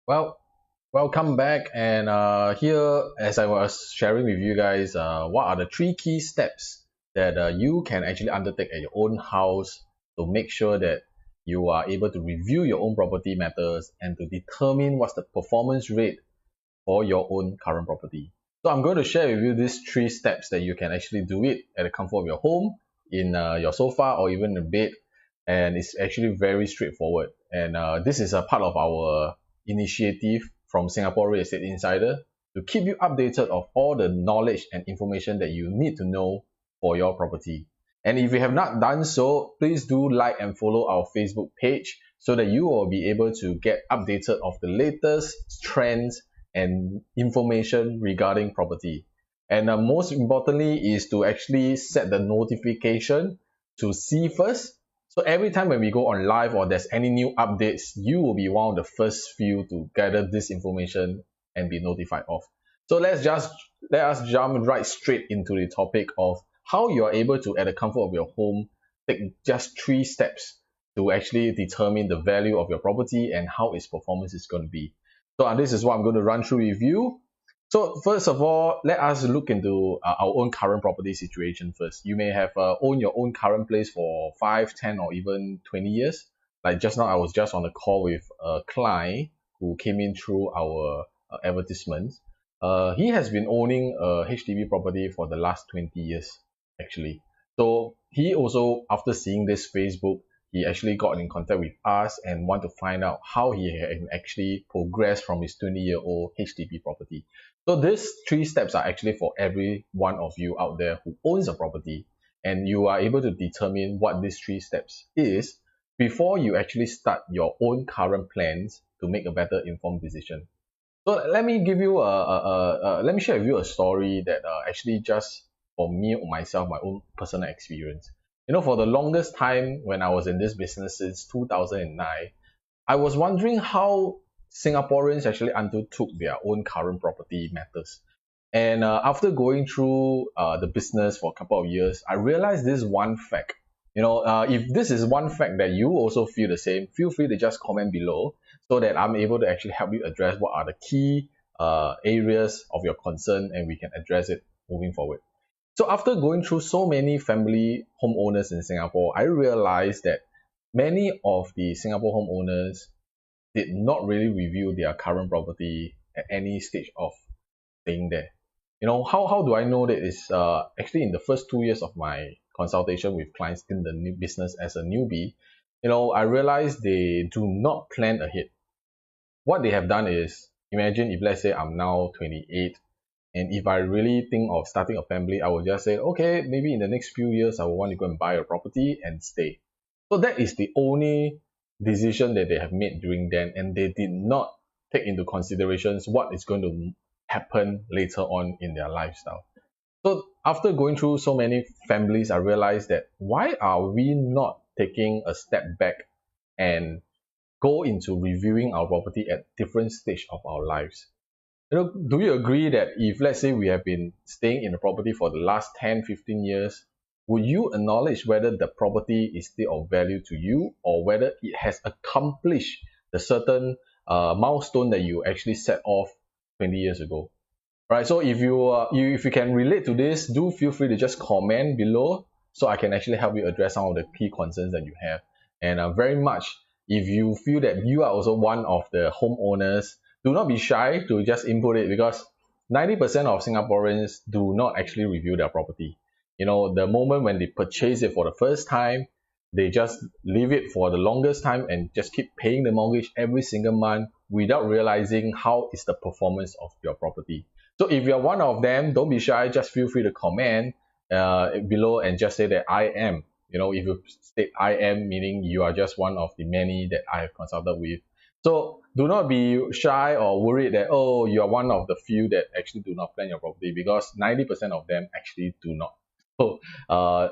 Well, welcome back. And here, as I was sharing with you guys, what are the three key steps that you can actually undertake at your own house to make sure that you are able to review your own property matters and to determine what's the performance rate for your own current property. So I'm going to share with you these three steps that you can actually do it at the comfort of your home, in your sofa, or even the bed. And it's actually very straightforward. And this is a part of our initiative from Singapore Real Estate Insider to keep you updated of all the knowledge and information that you need to know for your property. And if you have not done so, please do like and follow our Facebook page so that you will be able to get updated of the latest trends and information regarding property. And most importantly is to actually set the notification to see first. So every time when we go on live or there's any new updates, you will be one of the first few to gather this information and be notified of. So let us jump right straight into the topic of how you are able to, at the comfort of your home, take just 3 steps to actually determine the value of your property and how its performance is going to be. So this is what I'm going to run through with you. So first of all, let us look into our own current property situation first. You may have owned your own current place for 5, 10, or even 20 years. Like just now, I was just on a call with a client who came in through our advertisements. He has been owning a HDB property for the last 20 years, actually. So he also, after seeing this Facebook, he actually got in contact with us and want to find out how he can actually progress from his 20-year-old HDB property. So these 3 steps are actually for every one of you out there who owns a property, and you are able to determine what these 3 steps is before you actually start your own current plans to make a better informed decision. So let me give you let me share with you a story that actually just for me or myself, my own personal experience. You know, for the longest time when I was in this business since 2009, I was wondering how Singaporeans actually undertook their own current property matters. And after going through the business for a couple of years, I realized this one fact. You know, if this is one fact that you also feel the same, feel free to just comment below so that I'm able to actually help you address what are the key areas of your concern, and we can address it moving forward. So after going through so many family homeowners in Singapore, I realized that many of the Singapore homeowners did not really review their current property at any stage of staying there. You know, how do I know that? Is actually in the first 2 years of my consultation with clients in the new business as a newbie, you know, I realized they do not plan ahead. What they have done is, imagine if let's say I'm now 28, and if I really think of starting a family, I will just say, okay, maybe in the next few years, I will want to go and buy a property and stay. So that is the only decision that they have made during then, and they did not take into considerations what is going to happen later on in their lifestyle. So after going through so many families, I realized that why are we not taking a step back and go into reviewing our property at different stage of our lives? You know, do you agree that if let's say we have been staying in a property for the last 10, 15 years, would you acknowledge whether the property is still of value to you, or whether it has accomplished the certain milestone that you actually set off 20 years ago? Right, so if you can relate to this, do feel free to just comment below so I can actually help you address some of the key concerns that you have. And very much, if you feel that you are also one of the homeowners, do not be shy to just input it, because 90% of Singaporeans do not actually review their property. You know, the moment when they purchase it for the first time, they just leave it for the longest time and just keep paying the mortgage every single month without realizing how is the performance of your property. So if you're one of them, don't be shy, just feel free to comment below and just say that I am. You know, if you state I am, meaning you are just one of the many that I have consulted with. So do not be shy or worried that, oh, you are one of the few that actually do not plan your property, because 90% of them actually do not. So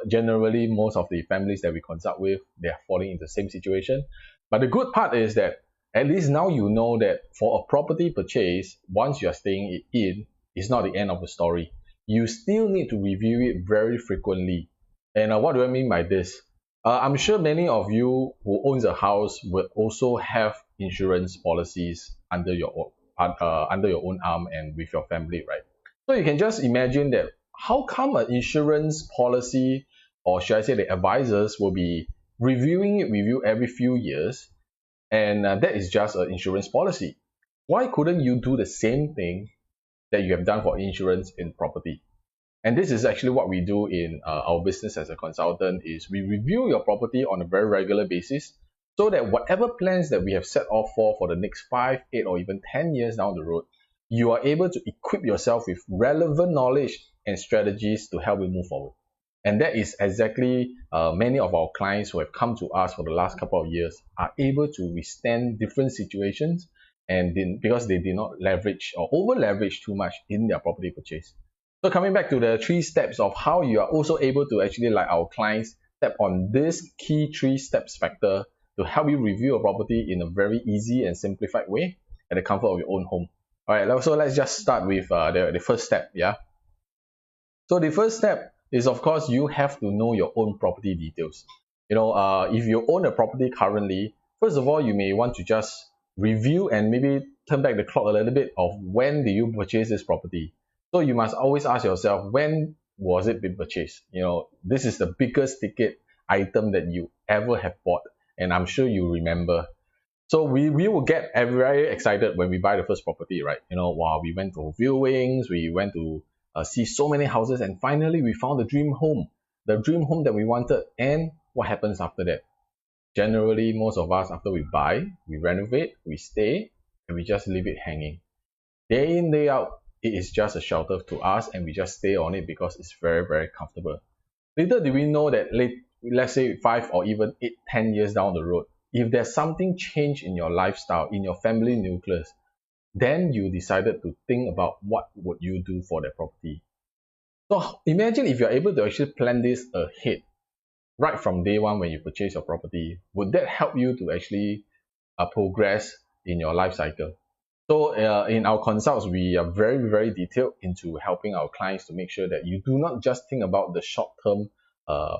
generally, most of the families that we consult with, they are falling into the same situation. But the good part is that at least now you know that for a property purchase, once you are staying in, it's not the end of the story. You still need to review it very frequently. And what do I mean by this? I'm sure many of you who owns a house will also have insurance policies under your own arm and with your family, right? So you can just imagine that how come an insurance policy, or should I say the advisors, will be reviewing it with you every few years, and that is just an insurance policy. Why couldn't you do the same thing that you have done for insurance in property? And this is actually what we do in our business as a consultant, is we review your property on a very regular basis, so that whatever plans that we have set off for the next 5, 8, or even 10 years down the road, you are able to equip yourself with relevant knowledge and strategies to help you move forward. And that is exactly many of our clients who have come to us for the last couple of years are able to withstand different situations, and because they did not leverage or over leverage too much in their property purchase. So coming back to the 3 steps of how you are also able to actually, like our clients, step on this key 3 steps factor to help you review a property in a very easy and simplified way at the comfort of your own home. All right, so let's just start with the first step. Yeah. So the first step is, of course, you have to know your own property details. If you own a property currently, first of all, you may want to just review and maybe turn back the clock a little bit of when did you purchase this property. So you must always ask yourself, when was it being purchased? This is the biggest ticket item that you ever have bought, and I'm sure you remember. So we will get very excited when we buy the first property, right? Wow, we went to viewings, we went to see so many houses, and finally we found the dream home that we wanted. And what happens after that? Generally, most of us, after we buy, we renovate, we stay, and we just leave it hanging. Day in, day out, it is just a shelter to us, and we just stay on it because it's very, very comfortable. Little do we know that let's say 5 or even 8, 10 years down the road, if there's something changed in your lifestyle, in your family nucleus, then you decided to think about what would you do for that property. So imagine if you're able to actually plan this ahead right from day one when you purchase your property. Would that help you to actually progress in your life cycle? So in our consults, we are very, very detailed into helping our clients to make sure that you do not just think about the short-term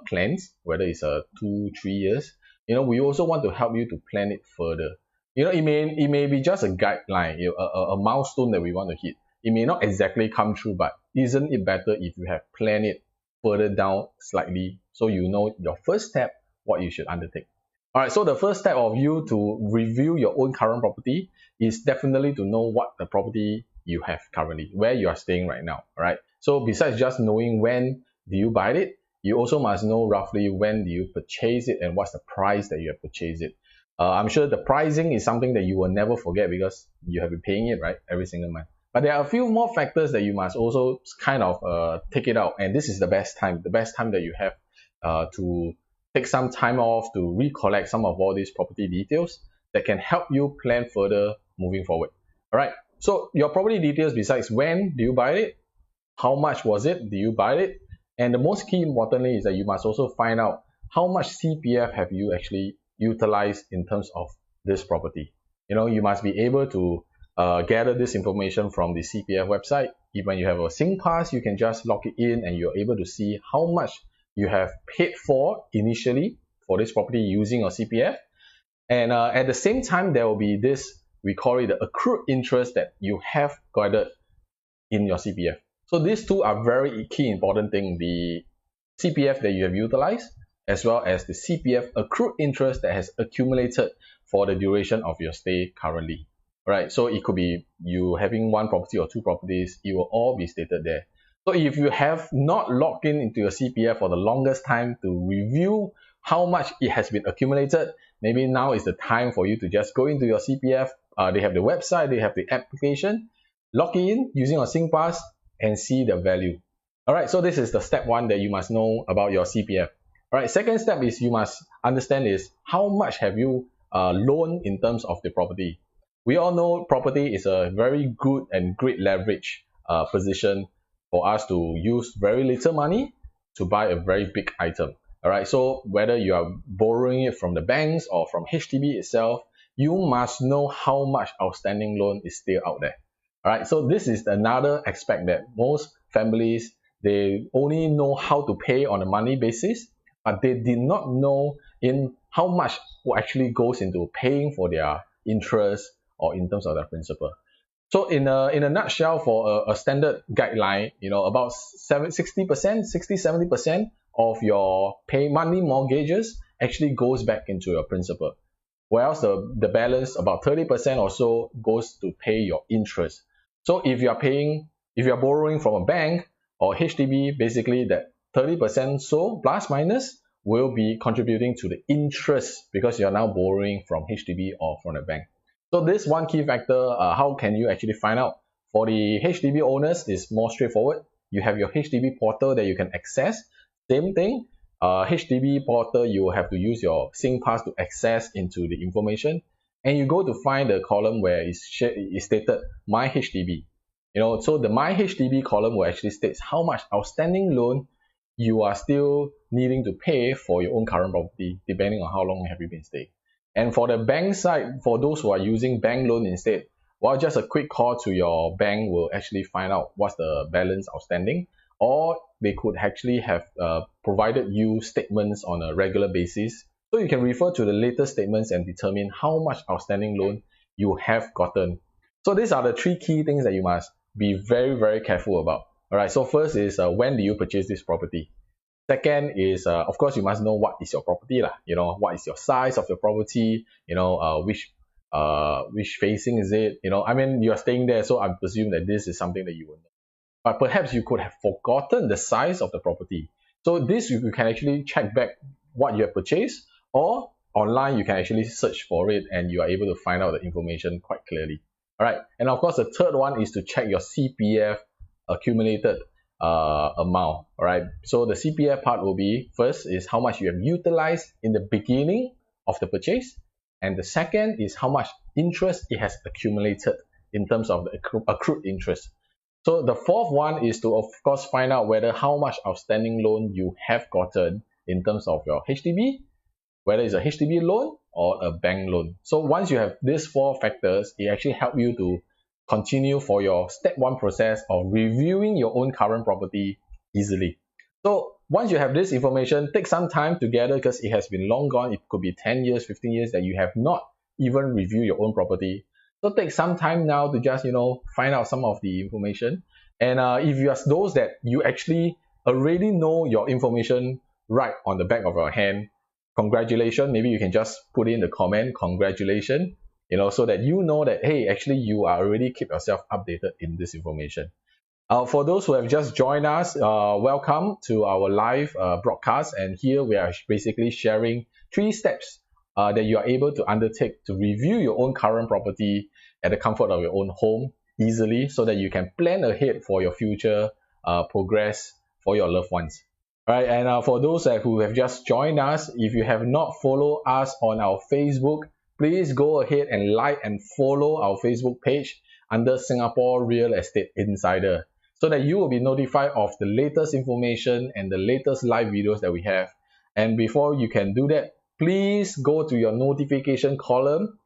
plans, whether it's 2, 3 years. We also want to help you to plan it further. It may be just a guideline, a milestone that we want to hit. It may not exactly come true, but isn't it better if you have planned it further down slightly, so you know your first step, what you should undertake? All right, so the first step of you to review your own current property is definitely to know what the property you have currently, where you are staying right now. All right, so besides just knowing when do you buy it, you also must know roughly when do you purchase it and what's the price that you have purchased it. I'm sure the pricing is something that you will never forget because you have been paying it, right, every single month. But there are a few more factors that you must also kind of take it out, and this is the best time that you have to take some time off to recollect some of all these property details that can help you plan further moving forward. All right, so your property details, besides when do you buy it, how much was it, do you buy it, and the most key importantly is that you must also find out how much CPF have you actually utilized in terms of this property. You must be able to gather this information from the CPF website. If when you have a SingPass, you can just log it in and you're able to see how much you have paid for initially for this property using your CPF. And at the same time, there will be this, we call it the accrued interest that you have gathered in your CPF. So these two are very key important things, the CPF that you have utilized, as well as the CPF accrued interest that has accumulated for the duration of your stay currently. Right, so it could be you having 1 property or 2 properties, it will all be stated there. So if you have not logged into your CPF for the longest time to review how much it has been accumulated, maybe now is the time for you to just go into your CPF. They have the website, they have the application, log in using your SingPass and see the value. All right, so this is the step 1 that you must know about your CPF. All right, second step is you must understand is how much have you loaned in terms of the property. We all know property is a very good and great leverage position for us to use very little money to buy a very big item. All right, so whether you are borrowing it from the banks or from HDB itself, you must know how much outstanding loan is still out there. All right, so this is another aspect that most families they only know how to pay on a monthly basis, but they did not know in how much actually goes into paying for their interest or in terms of their principal. So in a nutshell, for a standard guideline, about 60%, 60-70% of your monthly mortgages actually goes back into your principal. Whereas the balance, about 30% or so, goes to pay your interest. So if you are borrowing from a bank or HDB, basically that 30% so plus minus will be contributing to the interest because you are now borrowing from HDB or from a bank. So this one key factor, how can you actually find out? For the HDB owners, is more straightforward. You have your HDB portal that you can access. Same thing, HDB portal, you will have to use your SingPass to access into the information, and you go to find the column where it's stated My HDB. So the My HDB column will actually states how much outstanding loan you are still needing to pay for your own current property, depending on how long have you been staying. And for the bank side, for those who are using bank loan instead, well, just a quick call to your bank will actually find out what's the balance outstanding, or they could actually have provided you statements on a regular basis. So you can refer to the latest statements and determine how much outstanding loan you have gotten. So these are the three key things that you must be very, very careful about. All right, so first is when do you purchase this property? Second is, of course, you must know what is your property lah. What is your size of your property? Which facing is it? I mean, you are staying there, so I presume that this is something that you will know. But perhaps you could have forgotten the size of the property. So this you can actually check back what you have purchased, or online you can actually search for it and you are able to find out the information quite clearly. All right, and of course the third one is to check your CPF accumulated amount. All right, so the CPF part will be, first is how much you have utilized in the beginning of the purchase, and the second is how much interest it has accumulated in terms of the accrued interest. So the fourth one is to, of course, find out whether how much outstanding loan you have gotten in terms of your HDB, whether it's a HDB loan or a bank loan. So once you have these four factors, it actually helps you to continue for your step one process of reviewing your own current property easily. So once you have this information, take some time together because it has been long gone. It could be 10 years, 15 years that you have not even reviewed your own property. So take some time now to just, find out some of the information. And if you are those that you actually already know your information right on the back of your hand, congratulations. Maybe you can just put in the comment, congratulations, so that you know that, hey, actually you are already keep yourself updated in this information. For those who have just joined us, welcome to our live broadcast. And here we are basically sharing 3 steps that you are able to undertake to review your own current property at the comfort of your own home easily, so that you can plan ahead for your future progress for your loved ones. All right, and for those who have just joined us, if you have not followed us on our Facebook, please go ahead and like and follow our Facebook page under Singapore Real Estate Insider, so that you will be notified of the latest information and the latest live videos that we have. And before you can do that, please go to your notification column,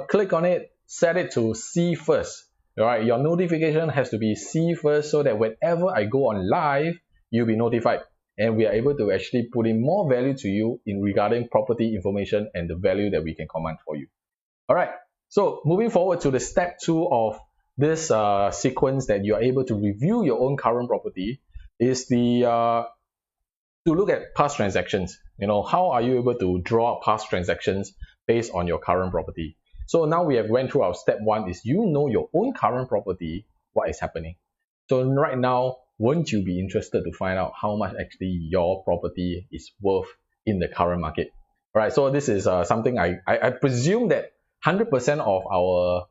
click on it, set it to see first. All right, your notification has to be see first, so that whenever I go on live, you'll be notified, and we are able to actually put in more value to you in regarding property information and the value that we can command for you. All right, so moving forward to the step 2 of this sequence that you are able to review your own current property is to look at past transactions. How are you able to draw past transactions based on your current property? So now we have went through our step 1 is your own current property, what is happening. So right now, won't you be interested to find out how much actually your property is worth in the current market? All right, so this is something I presume that 100% of our,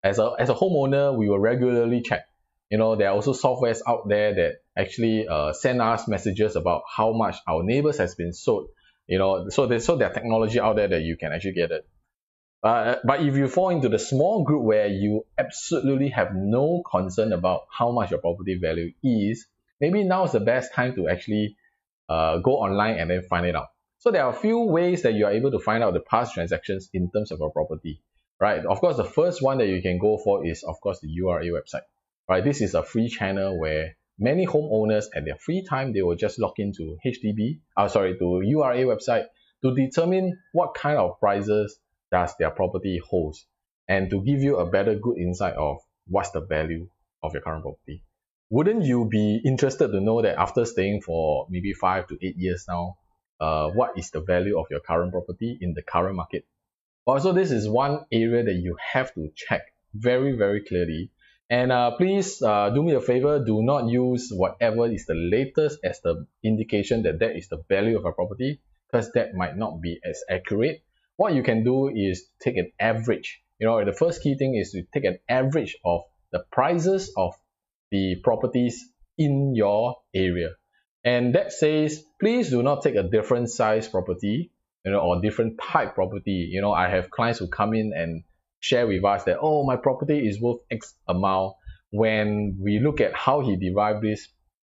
as a homeowner, we will regularly check. There are also softwares out there that actually send us messages about how much our neighbors has been sold. So there are technology out there that you can actually get it. But if you fall into the small group where you absolutely have no concern about how much your property value is, maybe now is the best time to actually go online and then find it out. So there are a few ways that you are able to find out the past transactions in terms of your property, right? Of course, the first one that you can go for is, of course, the URA website, right? This is a free channel where many homeowners at their free time, they will just log into to URA website to determine what kind of prices does their property holds, and to give you a better good insight of what's the value of your current property. Wouldn't you be interested to know that after staying for maybe 5 to 8 years now, what is the value of your current property in the current market? Also, this is one area that you have to check very, very clearly. And please do me a favor, do not use whatever is the latest as the indication that that is the value of a property, because that might not be as accurate. What you can do is take an average. The first key thing is to take an average of the prices of the properties in your area. And that says, please do not take a different size property, or different type property. I have clients who come in and share with us that, oh, my property is worth X amount. When we look at how he derived this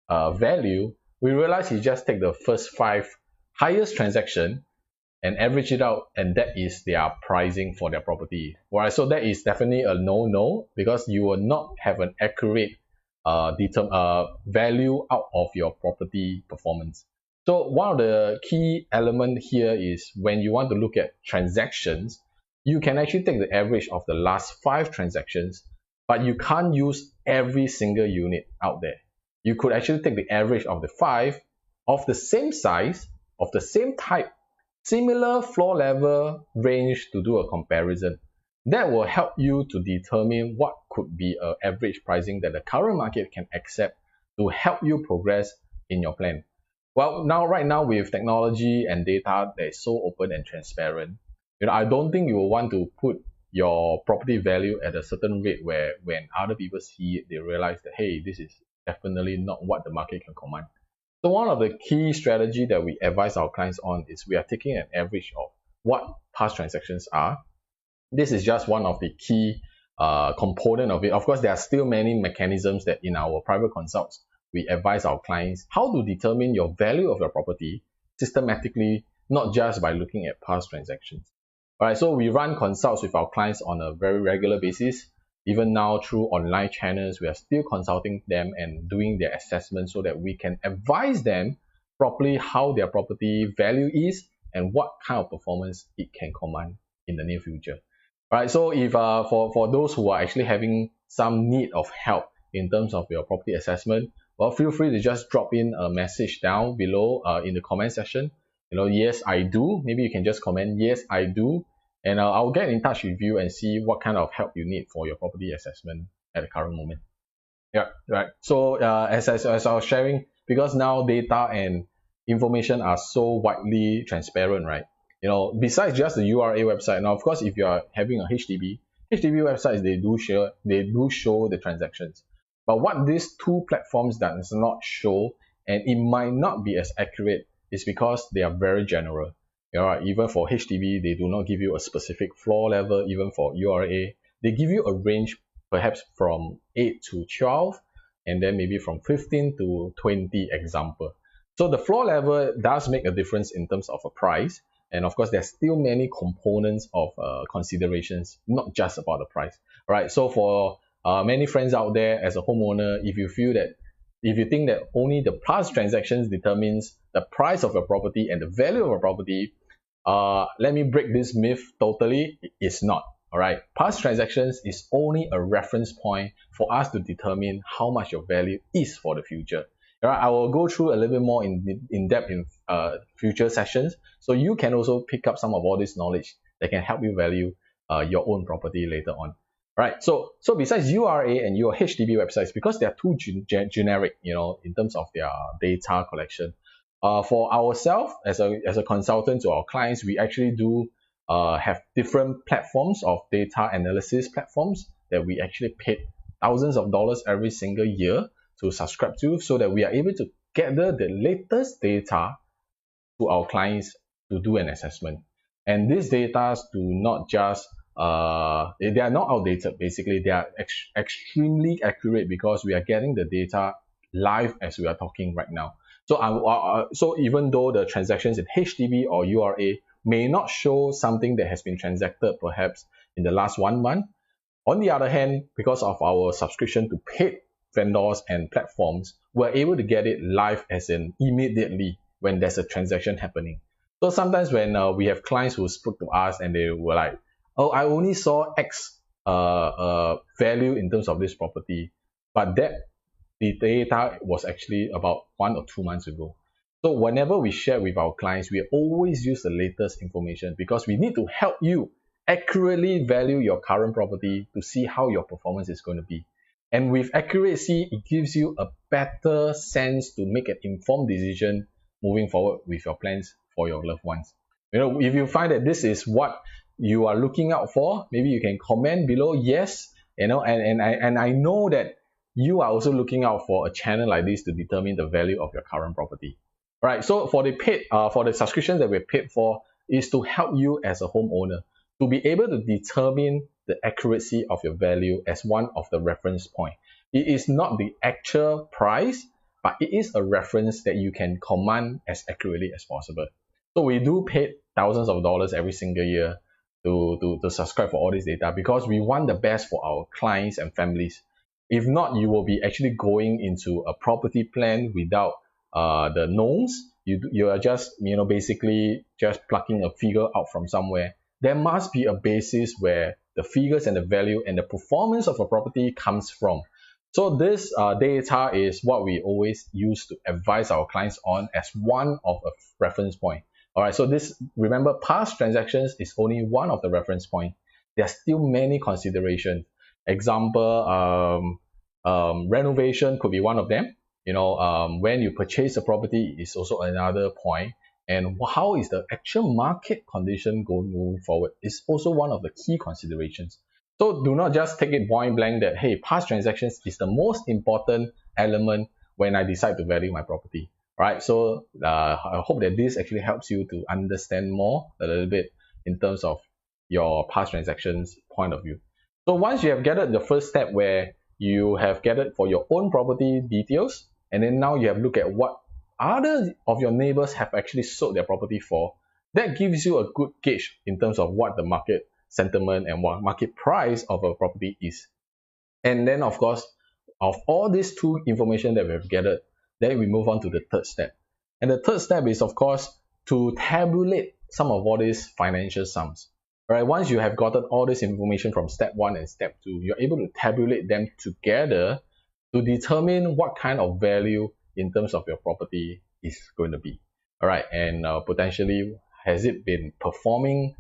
value, we realize he just take the first 5 highest transaction and average it out, and that is their pricing for their property. Right? So that is definitely a no-no, because you will not have an accurate value out of your property performance. So one of the key elements here is when you want to look at transactions, you can actually take the average of the last 5 transactions, but you can't use every single unit out there. You could actually take the average of the 5 of the same size, of the same type, similar floor level range to do a comparison. That will help you to determine what could be an average pricing that the current market can accept to help you progress in your plan. Well, right now with technology and data that is so open and transparent, I don't think you will want to put your property value at a certain rate where when other people see it, they realize that, hey, this is definitely not what the market can command. So one of the key strategy that we advise our clients on is we are taking an average of what past transactions are. This is just one of the key component of it. Of course, there are still many mechanisms that in our private consults, we advise our clients how to determine your value of your property systematically, not just by looking at past transactions. Alright, so we run consults with our clients on a very regular basis. Even now through online channels, we are still consulting them and doing their assessment so that we can advise them properly how their property value is and what kind of performance it can command in the near future. Alright, so if for those who are actually having some need of help in terms of your property assessment, well, feel free to just drop in a message down below in the comment section. Yes, I do. Maybe you can just comment, yes, I do. And I'll get in touch with you and see what kind of help you need for your property assessment at the current moment. Yeah, right. So as I was sharing, because now data and information are so widely transparent, right? Besides just the URA website, now of course, if you are having a HDB websites, they do show the transactions. But what these two platforms does not show, and it might not be as accurate, is because they are very general. Even for HDB, they do not give you a specific floor level. Even for URA, they give you a range, perhaps from 8 to 12, and then maybe from 15 to 20 example. So the floor level does make a difference in terms of a price. And of course, there's still many components of considerations, not just about the price. Right? So for many friends out there as a homeowner, if you think that only the past transactions determines the price of your property and the value of a property, let me break this myth totally. It's not. All right. Past transactions is only a reference point for us to determine how much your value is for the future. All right. I will go through a little bit more in depth in future sessions, so you can also pick up some of all this knowledge that can help you value your own property later on. Right. So besides URA and your HDB websites, because they are too generic, in terms of their data collection, for ourselves as a consultant to our clients, we actually do have different platforms of data analysis platforms that we actually paid thousands of dollars every single year to subscribe to, so that we are able to gather the latest data to our clients to do an assessment. And these data do not just they are not outdated. Basically, they are extremely accurate because we are getting the data live as we are talking right now. So even though the transactions in HDB or URA may not show something that has been transacted perhaps in the last 1 month, on the other hand, because of our subscription to paid vendors and platforms, we're able to get it live as in immediately when there's a transaction happening. So sometimes when we have clients who spoke to us and they were like, oh, I only saw X value in terms of this property, but the data was actually about 1 or 2 months ago. So whenever we share with our clients, we always use the latest information because we need to help you accurately value your current property to see how your performance is going to be. And with accuracy, it gives you a better sense to make an informed decision moving forward with your plans for your loved ones. If you find that this is what you are looking out for, maybe you can comment below yes, and I know that you are also looking out for a channel like this to determine the value of your current property. All right, so for the subscription that we're paid for is to help you as a homeowner to be able to determine the accuracy of your value as one of the reference point. It is not the actual price, but it is a reference that you can command as accurately as possible. So we do pay thousands of dollars every single year to subscribe for all this data because we want the best for our clients and families. If not, you will be actually going into a property plan without the knowns. You are just basically just plucking a figure out from somewhere. There must be a basis where the figures and the value and the performance of a property comes from. So this data is what we always use to advise our clients on as one of a reference point. All right, so remember, past transactions is only one of the reference point. There are still many considerations. Example, renovation could be one of them. When you purchase a property is also another point. And how is the actual market condition moving forward is also one of the key considerations. So do not just take it point blank that, hey, past transactions is the most important element when I decide to value my property. Right? So I hope that this actually helps you to understand more a little bit in terms of your past transactions point of view. So once you have gathered the first step where you have gathered for your own property details, and then now you have looked at what other of your neighbors have actually sold their property for, that gives you a good gauge in terms of what the market sentiment and what market price of a property is. And then of course, of all these two information that we have gathered, then we move on to the third step. And the third step is of course to tabulate some of all these financial sums. Right? Once you have gotten all this information from step 1 and step 2, you're able to tabulate them together to determine what kind of value in terms of your property is going to be. All right, and potentially, has it been performing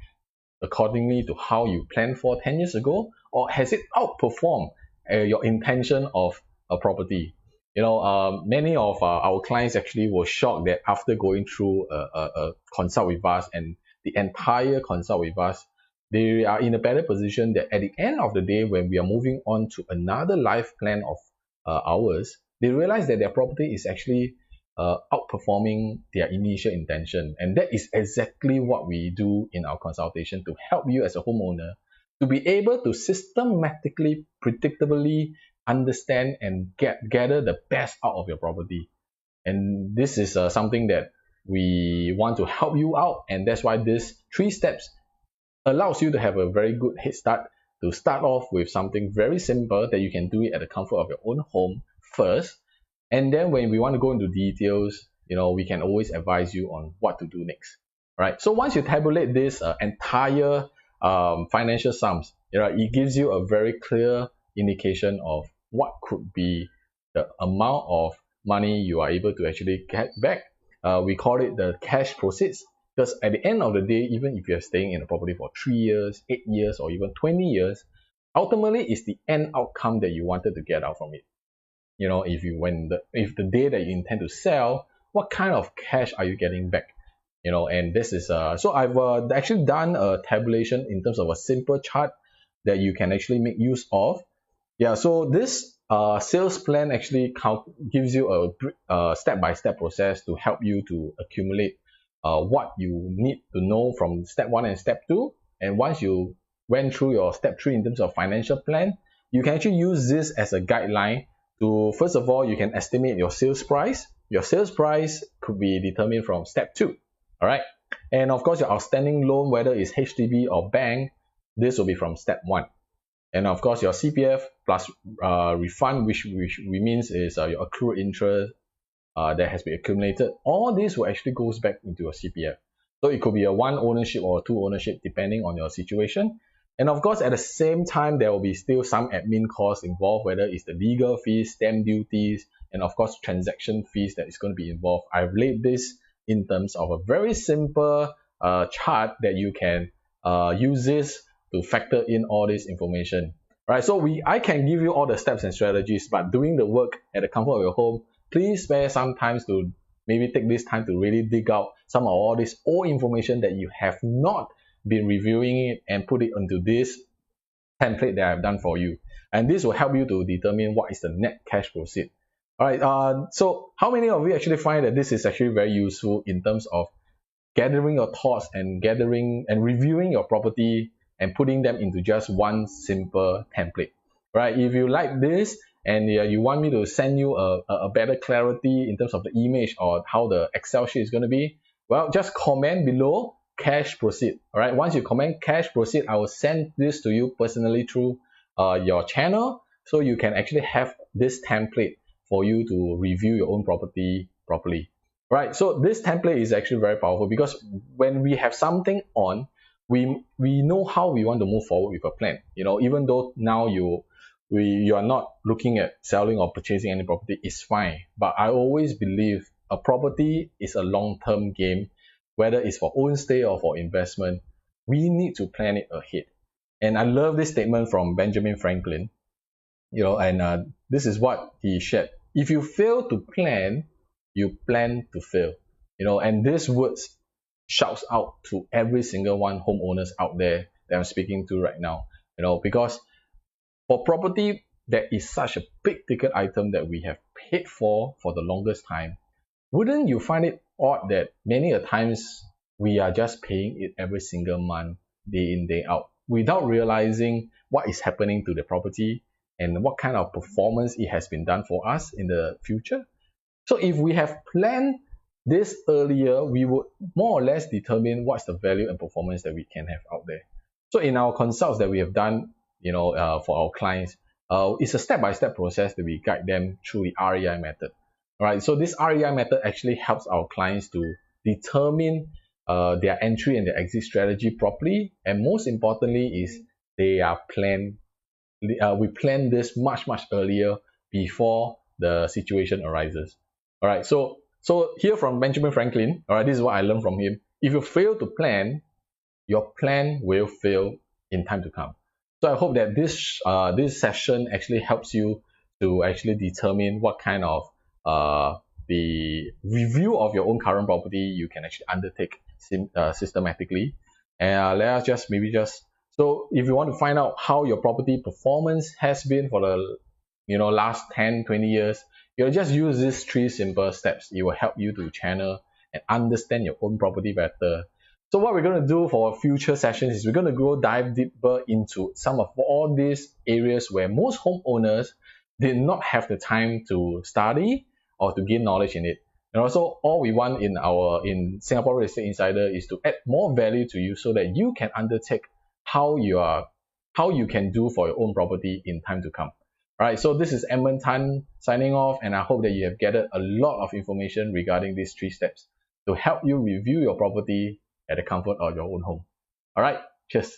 accordingly to how you planned for 10 years ago, or has it outperformed your intention of a property? Many of our clients actually were shocked that after going through a consult with us and the entire consult with us, they are in a better position that at the end of the day, when we are moving on to another life plan of ours, they realize that their property is actually outperforming their initial intention. And that is exactly what we do in our consultation to help you as a homeowner to be able to systematically, predictably understand and gather the best out of your property. And this is something that we want to help you out, and that's why this 3 steps allows you to have a very good head start to start off with something very simple that you can do it at the comfort of your own home first. And then when we want to go into details, we can always advise you on what to do next. Right? So once you tabulate this entire financial sums, it gives you a very clear indication of what could be the amount of money you are able to actually get back. We call it the cash proceeds, because at the end of the day, even if you're staying in a property for 3 years, 8 years, or even 20 years, ultimately it's the end outcome that you wanted to get out from it. If the day that you intend to sell, what kind of cash are you getting back? And this is so I've actually done a tabulation in terms of a simple chart that you can actually make use of. Yeah, so this sales plan actually gives you a step-by-step process to help you to accumulate what you need to know from step 1 and step 2. And once you went through your step 3 in terms of financial plan, you can actually use this as a guideline to, first of all, you can estimate your sales price. Your sales price could be determined from step 2. All right. And of course, your outstanding loan, whether it's HDB or bank, this will be from step 1. and of course your CPF plus refund, which means is your accrued interest that has been accumulated. All this will actually goes back into your CPF. So it could be a one ownership or two ownership depending on your situation. And of course, at the same time, there will be still some admin costs involved, whether it's the legal fees, stamp duties, and of course, transaction fees that is going to be involved. I've laid this in terms of a very simple chart that you can use this to factor in all this information. Right, so I can give you all the steps and strategies, but doing the work at the comfort of your home, please spare some time to maybe take this time to really dig out some of all this old information that you have not been reviewing it and put it into this template that I've done for you. And this will help you to determine what is the net cash proceed. All right, so how many of you actually find that this is actually very useful in terms of gathering your thoughts and gathering and reviewing your property and putting them into just one simple template, right? If you like this and you want me to send you a better clarity in terms of the image or how the Excel sheet is going to be, well, just comment below cash proceed. All right, once you comment cash proceed, I will send this to you personally through your channel, so you can actually have this template for you to review your own property properly. Right, so this template is actually very powerful because when we have something on, we know how we want to move forward with a plan. You know, even though now you are not looking at selling or purchasing any property, it's fine. But I always believe a property is a long-term game, whether it's for own stay or for investment. We need to plan it ahead. And I love this statement from Benjamin Franklin. You know, and this is what he shared: if you fail to plan, you plan to fail. You know, and these words shouts out to every single one homeowners out there that I'm speaking to right now. You know, because for property that is such a big ticket item that we have paid for the longest time, wouldn't you find it odd that many a times we are just paying it every single month, day in, day out, without realizing what is happening to the property and what kind of performance it has been done for us in the future? So if we have planned this earlier, we would more or less determine what's the value and performance that we can have out there. So in our consults that we have done, you know, for our clients, it's a step-by-step process that we guide them through the REI method. All right, so this REI method actually helps our clients to determine their entry and their exit strategy properly, and most importantly is they are planned. We plan this much earlier before the situation arises. All right, so here from Benjamin Franklin, all right, this is what I learned from him. If you fail to plan, your plan will fail in time to come. So I hope that this session actually helps you to actually determine what kind of the review of your own current property you can actually undertake systematically. And let us so if you want to find out how your property performance has been for the last 10-20 years, you'll just use these 3 simple steps. It will help you to channel and understand your own property better. So what we're going to do for future sessions is we're going to go dive deeper into some of all these areas where most homeowners did not have the time to study or to gain knowledge in it. And also, all we want in Singapore Real Estate Insider is to add more value to you so that you can undertake how you can do for your own property in time to come. Alright, so this is Edmund Tan signing off, and I hope that you have gathered a lot of information regarding these 3 steps to help you review your property at the comfort of your own home. Alright, cheers.